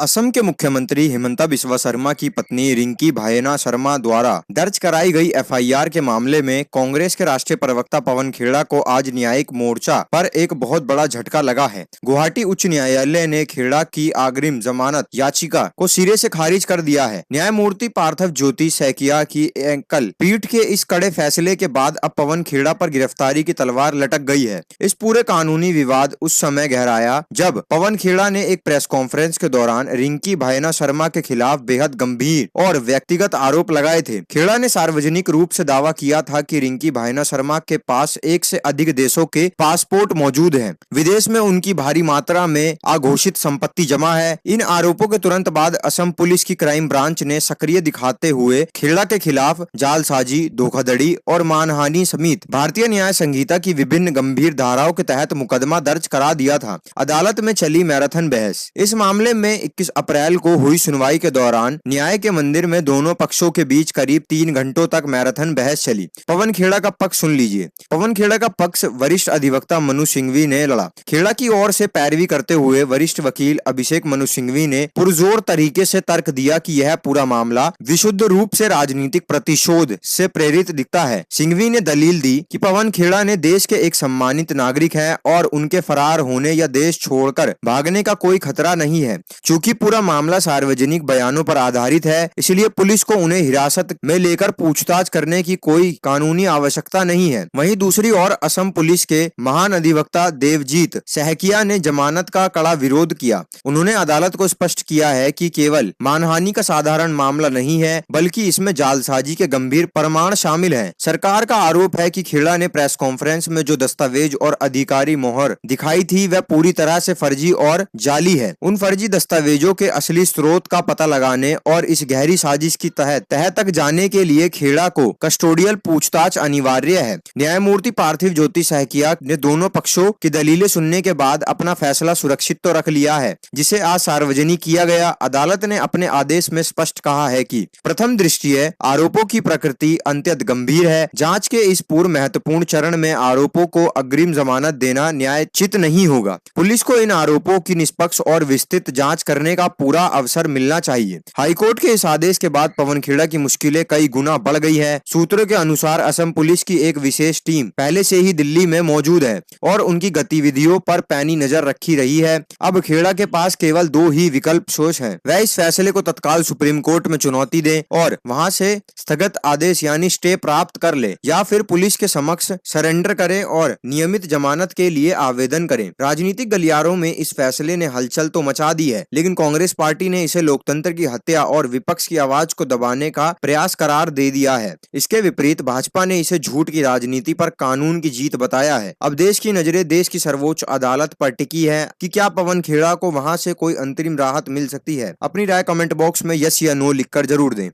असम के मुख्यमंत्री हिमंता बिस्वा शर्मा की पत्नी रिंकी भायना शर्मा द्वारा दर्ज कराई गई एफआईआर के मामले में कांग्रेस के राष्ट्रीय प्रवक्ता पवन खेड़ा को आज न्यायिक मोर्चा पर एक बहुत बड़ा झटका लगा है। गुवाहाटी उच्च न्यायालय ने खेड़ा की अग्रिम जमानत याचिका को सिरे से खारिज कर दिया है। न्यायमूर्ति पार्थिव ज्योति सैकिया की एकल पीठ के इस कड़े फैसले के बाद अब पवन खेड़ा पर गिरफ्तारी की तलवार लटक गई है। इस पूरे कानूनी विवाद उस समय गहराया जब पवन खेड़ा ने एक प्रेस कॉन्फ्रेंस के दौरान रिंकी भायना शर्मा के खिलाफ बेहद गंभीर और व्यक्तिगत आरोप लगाए थे। खेड़ा ने सार्वजनिक रूप से दावा किया था कि रिंकी भायना शर्मा के पास एक से अधिक देशों के पासपोर्ट मौजूद हैं। विदेश में उनकी भारी मात्रा में अघोषित संपत्ति जमा है। इन आरोपों के तुरंत बाद असम पुलिस की क्राइम ब्रांच ने सक्रिय दिखाते हुए खेड़ा के खिलाफ जालसाजी, धोखाधड़ी और मानहानि समेत भारतीय न्याय संहिता की विभिन्न गंभीर धाराओं के तहत मुकदमा दर्ज करा दिया था। अदालत में चली मैराथन बहस। इस मामले में 21 अप्रैल को हुई सुनवाई के दौरान न्याय के मंदिर में दोनों पक्षों के बीच करीब 3 घंटों तक मैराथन बहस चली। पवन खेड़ा का पक्ष सुन लीजिए। पवन खेड़ा का पक्ष वरिष्ठ अधिवक्ता मनु सिंघवी ने लड़ा। खेड़ा की ओर से पैरवी करते हुए वरिष्ठ वकील अभिषेक मनु सिंघवी ने पुरजोर तरीके से तर्क दिया कि यह पूरा मामला विशुद्ध रूप से राजनीतिक प्रतिशोध से प्रेरित दिखता है। सिंघवी ने दलील दी कि पवन खेड़ा ने देश के एक सम्मानित नागरिक है और उनके फरार होने या देश छोड़कर भागने का कोई खतरा नहीं है। चूंकि पूरा मामला सार्वजनिक बयानों पर आधारित है, इसलिए पुलिस को उन्हें हिरासत में लेकर पूछताछ करने की कोई कानूनी आवश्यकता नहीं है। वहीं दूसरी ओर असम पुलिस के महान अधिवक्ता देवजीत सहकिया ने जमानत का कड़ा विरोध किया। उन्होंने अदालत को स्पष्ट किया है कि केवल मानहानि का साधारण मामला नहीं है, बल्कि इसमें जालसाजी के गंभीर प्रमाण शामिल हैं। सरकार का आरोप है कि खेड़ा ने प्रेस कॉन्फ्रेंस में जो दस्तावेज और अधिकारी मोहर दिखाई थी वह पूरी तरह से फर्जी और जाली है। उन फर्जी दस्तावेजों के असली स्रोत का पता लगाने और इस गहरी साजिश की तह तक जाने के लिए खेड़ा को कस्टोडियल पूछताछ अनिवार्य है। न्यायमूर्ति पार्थिव ज्योति सैकिया ने दोनों पक्षों की दलीलें सुनने के बाद अपना फैसला सुरक्षित तो रख लिया है, जिसे आज सार्वजनिक किया गया। अदालत ने अपने आदेश में स्पष्ट कहा है कि प्रथम दृष्टया आरोपों की प्रकृति अत्यंत गंभीर है। जांच के इस पूर्व महत्वपूर्ण चरण में आरोपों को अग्रिम जमानत देना न्यायोचित नहीं होगा। पुलिस को इन आरोपों की निष्पक्ष और विस्तृत जांच करने का पूरा अवसर मिलना चाहिए। हाईकोर्ट के इस आदेश के बाद पवन खेड़ा की मुश्किलें कई गुना बढ़ गई है। सूत्रों के अनुसार असम पुलिस की एक विशेष टीम पहले से ही दिल्ली में मौजूद है और उनकी गतिविधियों पर पैनी नजर रखी रही है। अब खेड़ा के पास केवल 2 ही विकल्प शेष हैं। वह इस फैसले को तत्काल सुप्रीम कोर्ट में चुनौती दे और वहां से स्थगित आदेश यानी स्टे प्राप्त कर ले, या फिर पुलिस के समक्ष सरेंडर करे और नियमित जमानत के लिए आवेदन करें। राजनीतिक गलियारों में इस फैसले ने हलचल तो मचा दी है, लेकिन कांग्रेस पार्टी ने इसे लोकतंत्र की हत्या और विपक्ष की आवाज को दबाने का प्रयास करार दे दिया है। इसके विपरीत भाजपा ने इसे झूठ की राजनीति पर कानून की जीत बताया है। अब देश की नजरें देश की सर्वोच्च अदालत पर टिकी है कि क्या पवन खेड़ा को वहां से कोई अंतरिम राहत मिल सकती है। अपनी राय कमेंट बॉक्स में यस या नो लिखकर जरूर दें।